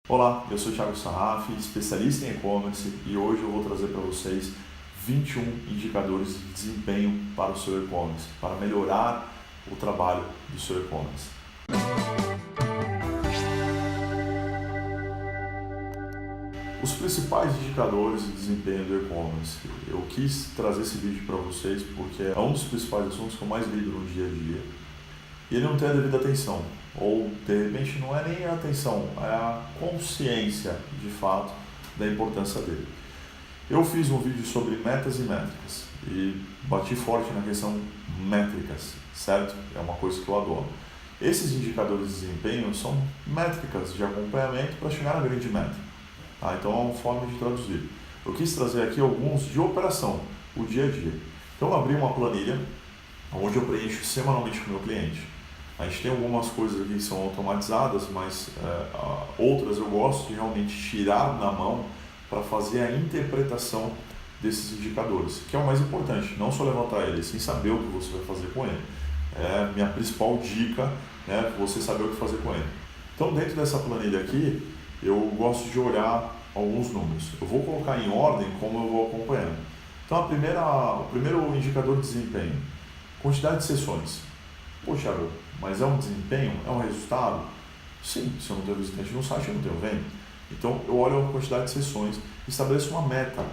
Olá, eu sou o Thiago Sarraf, especialista em e-commerce, e hoje eu vou trazer para vocês 21 indicadores de desempenho para o seu e-commerce, para melhorar o trabalho do seu e-commerce. Os principais indicadores de desempenho do e-commerce. Eu quis trazer esse vídeo para vocês porque é um dos principais assuntos que eu mais lido no dia a dia. E ele não tem a devida atenção, ou de repente não é nem a atenção, é a consciência de fato da importância dele. Eu fiz um vídeo sobre metas e métricas e bati forte na questão métricas, certo? É uma coisa que eu adoro. Esses indicadores de desempenho são métricas de acompanhamento para chegar na grande meta. Tá? Então é uma forma de traduzir. Eu quis trazer aqui alguns de operação, o dia a dia. Então eu abri uma planilha onde eu preencho semanalmente com o meu cliente. A gente tem algumas coisas aqui que são automatizadas, mas outras eu gosto de realmente tirar na mão para fazer a interpretação desses indicadores, que é o mais importante, não só levantar ele, sim saber o que você vai fazer com ele. É a minha principal dica, né, você saber o que fazer com ele. Então, dentro dessa planilha aqui, eu gosto de olhar alguns números. Eu vou colocar em ordem como eu vou acompanhando. Então, o primeiro indicador de desempenho, quantidade de sessões. Poxa, Thiago, mas é um desempenho? É um resultado? Sim, se eu não tenho visitante no site, eu não tenho venda. Então, eu olho a quantidade de sessões e estabeleço uma meta.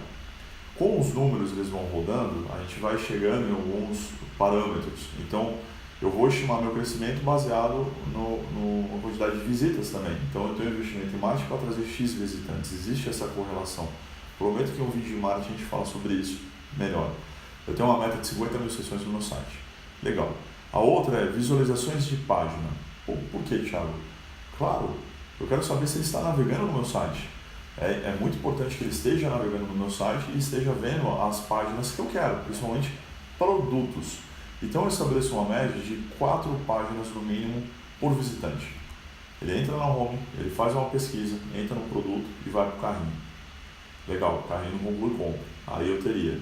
Com os números eles vão rodando, a gente vai chegando em alguns parâmetros. Então, eu vou estimar meu crescimento baseado na quantidade de visitas também. Então, eu tenho investimento em marketing para trazer X visitantes. Existe essa correlação. Prometo que em um vídeo de marketing a gente fala sobre isso melhor. Eu tenho uma meta de 50 mil sessões no meu site. Legal. A outra é visualizações de página. Por que, Thiago? Claro, eu quero saber se ele está navegando no meu site. É muito importante que ele esteja navegando no meu site e esteja vendo as páginas que eu quero, principalmente produtos. Então eu estabeleço uma média de 4 páginas no mínimo por visitante. Ele entra na home, ele faz uma pesquisa, entra no produto e vai para o carrinho. Legal, o carrinho conclui compra. Aí eu teria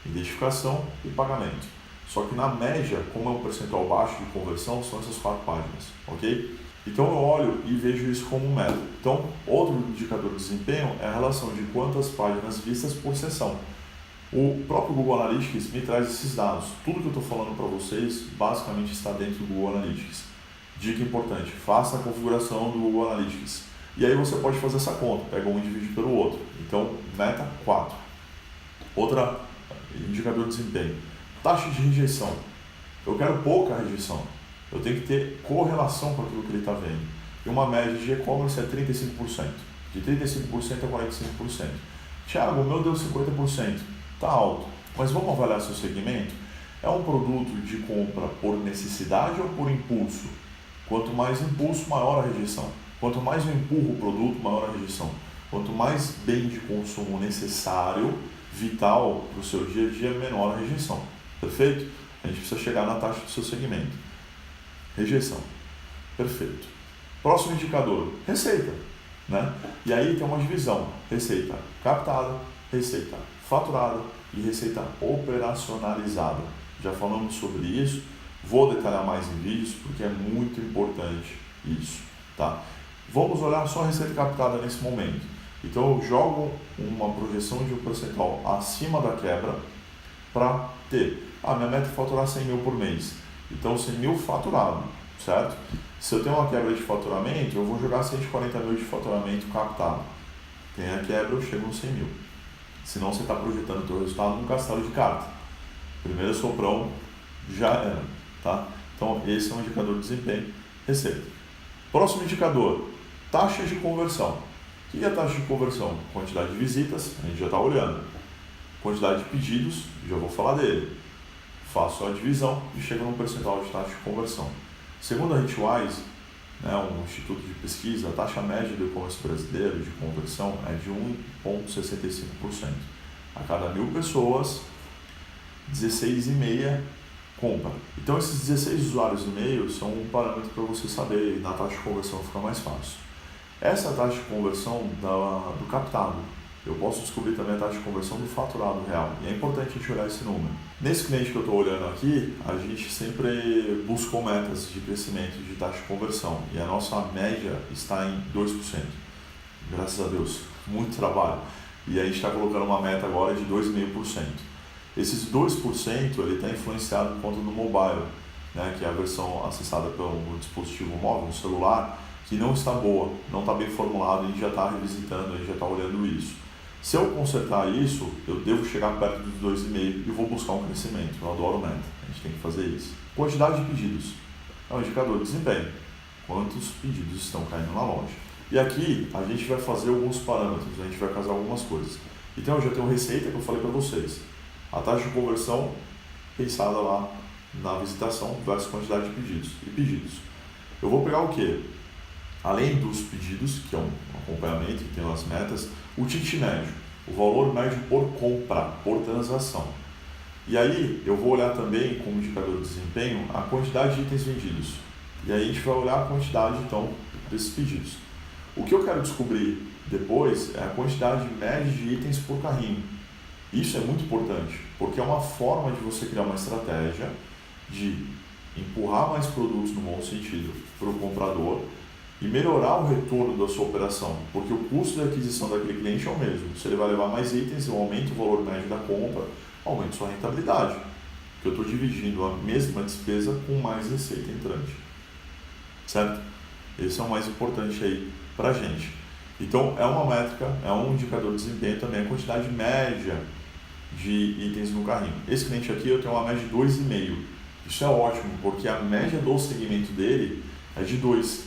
identificação e pagamento. Só que na média, como é um percentual baixo de conversão, são essas 4 páginas, ok? Então eu olho e vejo isso como um método. Então, outro indicador de desempenho é a relação de quantas páginas vistas por sessão. O próprio Google Analytics me traz esses dados. Tudo que eu estou falando para vocês, basicamente está dentro do Google Analytics. Dica importante, faça a configuração do Google Analytics. E aí você pode fazer essa conta, pega um e divide pelo outro. Então, meta 4. Outro indicador de desempenho. Taxa de rejeição. Eu quero pouca rejeição. Eu tenho que ter correlação com aquilo que ele está vendo. E uma média de e-commerce é 35%. De 35% a 45%. Thiago, o meu deu 50%. Está alto. Mas vamos avaliar seu segmento? É um produto de compra por necessidade ou por impulso? Quanto mais impulso, maior a rejeição. Quanto mais eu empurro o produto, maior a rejeição. Quanto mais bem de consumo necessário, vital para o seu dia a dia, menor a rejeição. Perfeito? A gente precisa chegar na taxa do seu segmento. Rejeição. Perfeito. Próximo indicador, receita. Né? E aí tem uma divisão. Receita captada, receita faturada e receita operacionalizada. Já falamos sobre isso. Vou detalhar mais em vídeos porque é muito importante isso. Tá? Vamos olhar só a receita captada nesse momento. Então eu jogo uma projeção de um percentual acima da quebra para ter. Minha meta é faturar 100 mil por mês. Então 100 mil faturado, certo? Se eu tenho uma quebra de faturamento, eu vou jogar 140 mil de faturamento captado. Tem a quebra, eu chego nos 100 mil. Senão você está projetando o teu resultado num castelo de carta. Primeiro soprão, já era. Tá? Então esse é um indicador de desempenho, receita. Próximo indicador, taxa de conversão. O que é a taxa de conversão? Quantidade de visitas, a gente já está olhando. Quantidade de pedidos, já vou falar dele. Faço a divisão e chego num percentual de taxa de conversão. Segundo a Hitwise, um instituto de pesquisa, a taxa média do e-commerce brasileiro de conversão é de 1,65%. A cada 1.000 pessoas, 16,5 compra. Então esses 16 usuários e meio são um parâmetro para você saber, e na taxa de conversão fica mais fácil. Essa é a taxa de conversão do captado. Eu posso descobrir também a taxa de conversão do faturado real. E é importante a gente olhar esse número. Nesse cliente que eu estou olhando aqui, a gente sempre buscou metas de crescimento de taxa de conversão. E a nossa média está em 2%. graças a Deus, muito trabalho. E a gente está colocando uma meta agora de 2,5%. Esses 2% ele está influenciado por conta do mobile, né, que é a versão acessada pelo dispositivo móvel, no celular, que não está boa, não está bem formulado, a gente já está revisitando, a gente já está olhando isso. Se eu consertar isso, eu devo chegar perto dos 2,5% e vou buscar um crescimento. Eu adoro meta, a gente tem que fazer isso. Quantidade de pedidos é um indicador de desempenho. Quantos pedidos estão caindo na loja? E aqui a gente vai fazer alguns parâmetros, a gente vai casar algumas coisas. Então eu já tenho receita que eu falei para vocês. A taxa de conversão pensada lá na visitação versus quantidade de pedidos. E pedidos. Eu vou pegar o quê? Além dos pedidos, que é um acompanhamento, que tem as metas, o ticket médio, o valor médio por compra, por transação. E aí eu vou olhar também como indicador de desempenho a quantidade de itens vendidos. E aí a gente vai olhar a quantidade então desses pedidos. O que eu quero descobrir depois é a quantidade média de itens por carrinho. Isso é muito importante, porque é uma forma de você criar uma estratégia de empurrar mais produtos no bom sentido para o comprador e melhorar o retorno da sua operação, porque o custo de aquisição daquele cliente é o mesmo. Se ele vai levar mais itens, eu aumento o valor médio da compra, aumento sua rentabilidade, porque eu estou dividindo a mesma despesa com mais receita entrante, certo? Esse é o mais importante aí para a gente. Então, é uma métrica, é um indicador de desempenho também, a quantidade média de itens no carrinho. Esse cliente aqui eu tenho uma média de 2,5. Isso é ótimo, porque a média do segmento dele é de 2.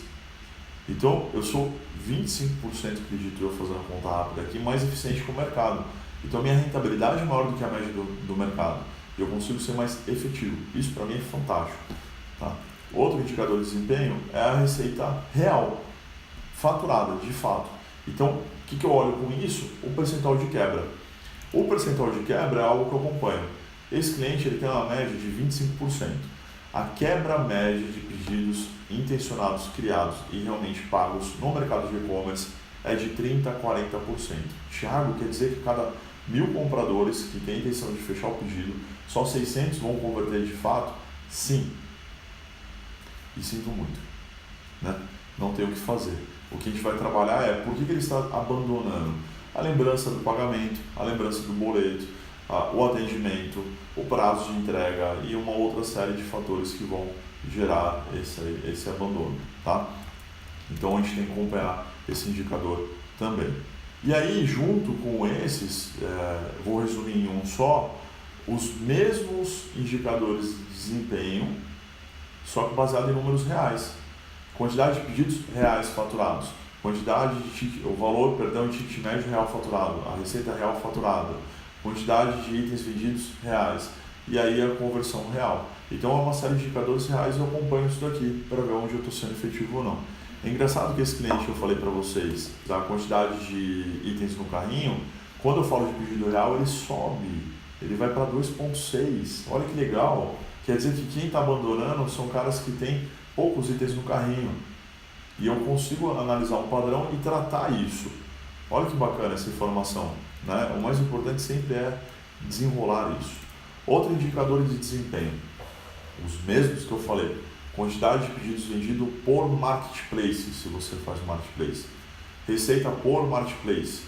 Então, eu sou 25%, acredito eu, fazendo a conta rápida aqui, mais eficiente que o mercado. Então, a minha rentabilidade é maior do que a média do mercado. E eu consigo ser mais efetivo. Isso, para mim, é fantástico. Tá? Outro indicador de desempenho é a receita real, faturada, de fato. Então, o que eu olho com isso? O percentual de quebra. O percentual de quebra é algo que eu acompanho. Esse cliente ele tem uma média de 25%. A quebra média de pedidos intencionados, criados e realmente pagos no mercado de e-commerce é de 30% a 40%. Thiago, quer dizer que cada 1.000 compradores que têm a intenção de fechar o pedido, só 600 vão converter de fato? Sim. E sinto muito, né? Não tem o que fazer. O que a gente vai trabalhar é por que ele está abandonando a lembrança do pagamento, a lembrança do boleto, o atendimento, o prazo de entrega e uma outra série de fatores que vão gerar esse abandono, tá? Então a gente tem que acompanhar esse indicador também. E aí, junto com esses, vou resumir em um só, os mesmos indicadores de desempenho, só que baseado em números reais. Quantidade de pedidos reais faturados, quantidade de o valor, de ticket médio real faturado, a receita real faturada, quantidade de itens vendidos reais e aí a conversão real. Então é uma série de indicadores reais e eu acompanho isso daqui para ver onde eu estou sendo efetivo ou não. É engraçado que esse cliente que eu falei para vocês, da quantidade de itens no carrinho, quando eu falo de pedido real ele sobe, ele vai para 2,6. Olha que legal, quer dizer que quem está abandonando são caras que têm poucos itens no carrinho. E eu consigo analisar um padrão e tratar isso. Olha que bacana essa informação, né? O mais importante sempre é desenrolar isso. Outro indicador de desempenho, os mesmos que eu falei, quantidade de pedidos vendidos por marketplace, se você faz marketplace, receita por marketplace,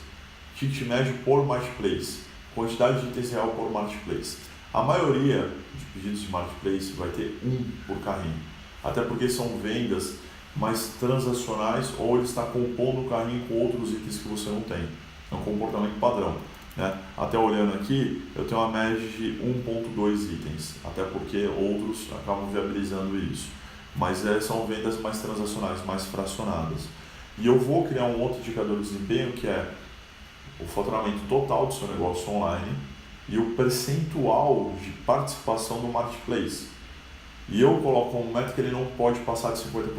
ticket médio por marketplace, quantidade de itens real por marketplace. A maioria de pedidos de marketplace vai ter um por carrinho, até porque são vendas mais transacionais ou ele está compondo o carrinho com outros itens que você não tem. É um comportamento padrão, né? Até olhando aqui, eu tenho uma média de 1,2 itens, até porque outros acabam viabilizando isso. Mas são vendas mais transacionais, mais fracionadas. E eu vou criar um outro indicador de desempenho que é o faturamento total do seu negócio online e o percentual de participação no marketplace. E eu coloco como meta que ele não pode passar de 50%,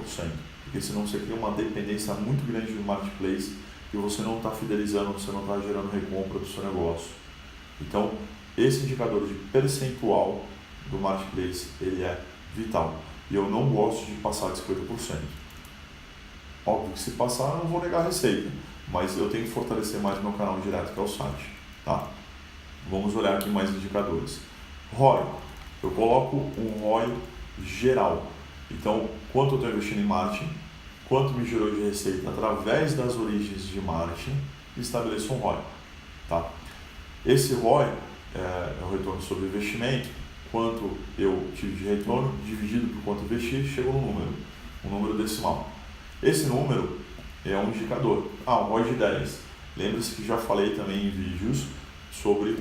porque senão você cria uma dependência muito grande do marketplace e você não está fidelizando, você não está gerando recompra do seu negócio. Então, esse indicador de percentual do marketplace, ele é vital. E eu não gosto de passar de 50%. Óbvio que se passar, eu não vou negar a receita, mas eu tenho que fortalecer mais meu canal direto, que é o site. Tá? Vamos olhar aqui mais indicadores. ROI. Eu coloco um ROI geral. Então, quanto eu estou investindo em marketing, quanto me gerou de receita através das origens de marketing e estabeleço um ROI. Tá? Esse ROI é o retorno sobre investimento, quanto eu tive de retorno dividido por quanto investi, chegou no número, um número decimal. Esse número é um indicador. Um ROI de 10. Lembre-se que já falei também em vídeos sobre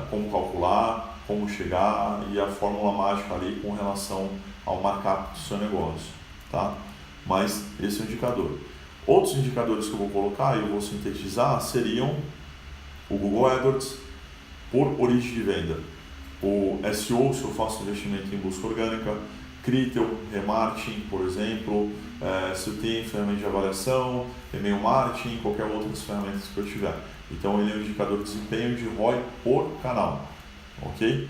como calcular, como chegar e a fórmula mágica ali com relação ao markup do seu negócio, tá? Mas esse é o indicador. Outros indicadores que eu vou colocar e eu vou sintetizar seriam o Google AdWords por origem de venda, o SEO, se eu faço investimento em busca orgânica, Critel, remarketing, por exemplo, se eu tenho ferramenta de avaliação, e-mail marketing, qualquer outras ferramentas que eu tiver. Então ele é um indicador de desempenho de ROI por canal, ok?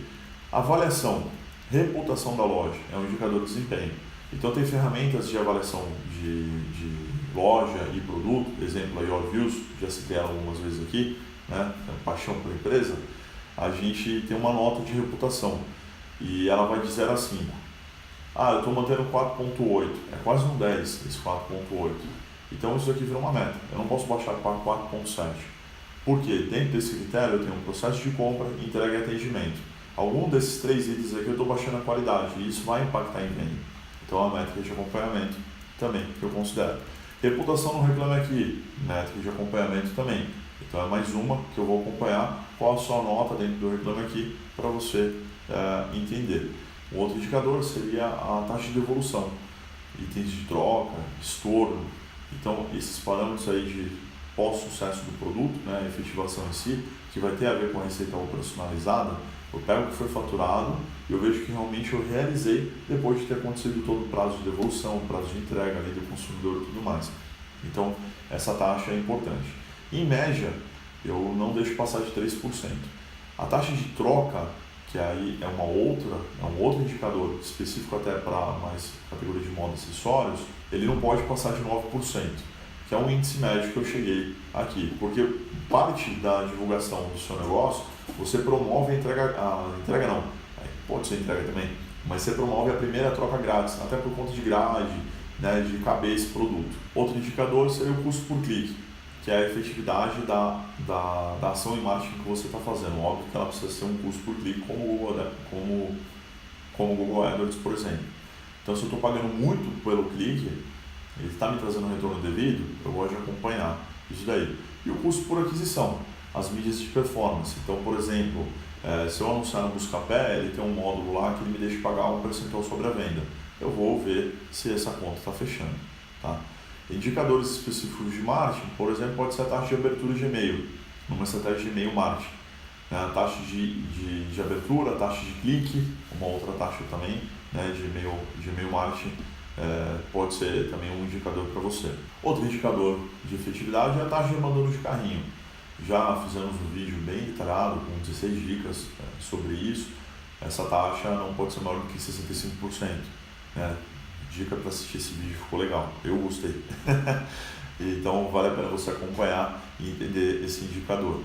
Avaliação, reputação da loja é um indicador de desempenho. Então tem ferramentas de avaliação de loja e produto, exemplo a YourViews, já citei ela algumas vezes aqui, né? Paixão pela empresa. A gente tem uma nota de reputação e ela vai de 0 a 5. Eu estou mantendo 4.8, é quase um 10 esse 4.8. Então isso aqui vira uma meta, eu não posso baixar para 4.7. Porque dentro desse critério eu tenho um processo de compra, entrega e atendimento. Algum desses 3 itens aqui eu estou baixando a qualidade e isso vai impactar em venda. Então a métrica de acompanhamento também, que eu considero. Reputação no Reclame Aqui, métrica de acompanhamento também. Então é mais uma que eu vou acompanhar qual a sua nota dentro do Reclame Aqui para você entender. Um outro indicador seria a taxa de devolução, itens de troca, estorno. Então esses parâmetros aí de pós-sucesso do produto, né, a efetivação em si, que vai ter a ver com a receita operacionalizada, eu pego o que foi faturado e eu vejo que realmente eu realizei depois de ter acontecido todo o prazo de devolução, prazo de entrega ali do consumidor e tudo mais. Então essa taxa é importante. Em média, eu não deixo passar de 3%. A taxa de troca, que aí é um outro indicador específico até para mais categoria de moda e acessórios, ele não pode passar de 9%, que é um índice médio que eu cheguei aqui, porque parte da divulgação do seu negócio, você promove a entrega não, pode ser entrega também, mas você promove a primeira troca grátis, até por conta de grade, né, de caber esse produto. Outro indicador seria o custo por clique, que é a efetividade da ação em marketing que você está fazendo. Óbvio que ela precisa ser um custo por clique como o Google AdWords, por exemplo. Então, se eu estou pagando muito pelo clique, ele está me trazendo um retorno devido, eu gosto de acompanhar isso daí. E o custo por aquisição, as mídias de performance. Então, por exemplo, se eu anunciar no Buscapé, ele tem um módulo lá que ele me deixa pagar um percentual sobre a venda. Eu vou ver se essa conta está fechando, tá? Indicadores específicos de marketing, por exemplo, pode ser a taxa de abertura de e-mail, numa estratégia de e-mail marketing. A taxa de abertura, a taxa de clique, uma outra taxa também, né, de e-mail marketing, pode ser também um indicador para você. Outro indicador de efetividade é a taxa de abandono de carrinho. Já fizemos um vídeo bem detalhado, com 16 dicas sobre isso. Essa taxa não pode ser maior do que 65%. Né? Dica para assistir esse vídeo, ficou legal, eu gostei. Então vale a pena você acompanhar e entender esse indicador.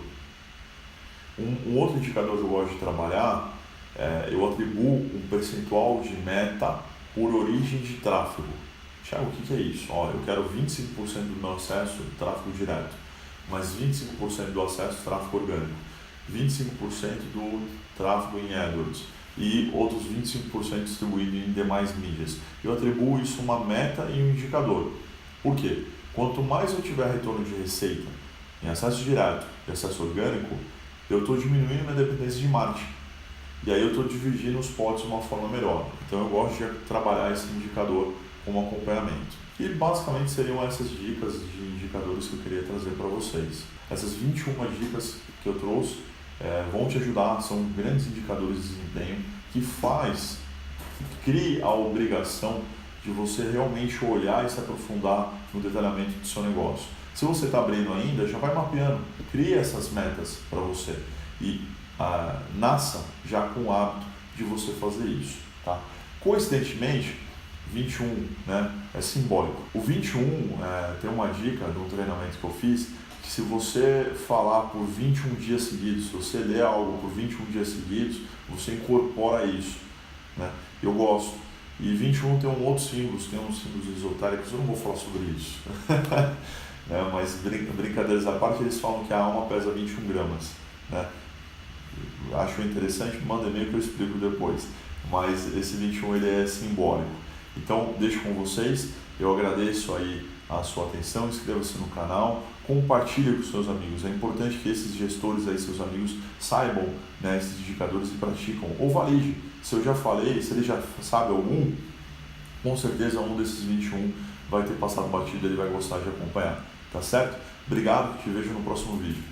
Um outro indicador que eu gosto de trabalhar, eu atribuo um percentual de meta por origem de tráfego. Thiago, o que é isso? Eu quero 25% do meu acesso tráfego direto, mas 25% do acesso tráfego orgânico, 25% do tráfego em AdWords e outros 25% distribuído em demais mídias. Eu atribuo isso uma meta e um indicador. Por quê? Quanto mais eu tiver retorno de receita em acesso direto e acesso orgânico, eu estou diminuindo minha dependência de marketing. E aí eu estou dividindo os potes de uma forma melhor. Então eu gosto de trabalhar esse indicador como acompanhamento. E basicamente seriam essas dicas de indicadores que eu queria trazer para vocês. Essas 21 dicas que eu trouxe vão te ajudar, são grandes indicadores de desempenho que cria a obrigação de você realmente olhar e se aprofundar no detalhamento do seu negócio. Se você está abrindo ainda, já vai mapeando, cria essas metas para você e nasça já com o hábito de você fazer isso. Tá? Coincidentemente, 21 é simbólico. O 21 tem uma dica de um treinamento que eu fiz, que se você falar por 21 dias seguidos, se você ler algo por 21 dias seguidos, você incorpora isso. Né? Eu gosto. E 21 tem outros símbolos, tem uns símbolos esotéricos, eu não vou falar sobre isso. Né? Mas brincadeiras à parte, eles falam que a alma pesa 21 gramas. Né? Acho interessante, manda e-mail que eu explico depois. Mas esse 21 ele é simbólico. Então, deixo com vocês, eu agradeço aí a sua atenção, inscreva-se no canal, compartilhe com seus amigos. É importante que esses gestores aí, seus amigos, saibam, né, esses indicadores e praticam. Ou valide, se eu já falei, se ele já sabe algum, com certeza um desses 21 vai ter passado batido, ele vai gostar de acompanhar. Tá certo? Obrigado, te vejo no próximo vídeo.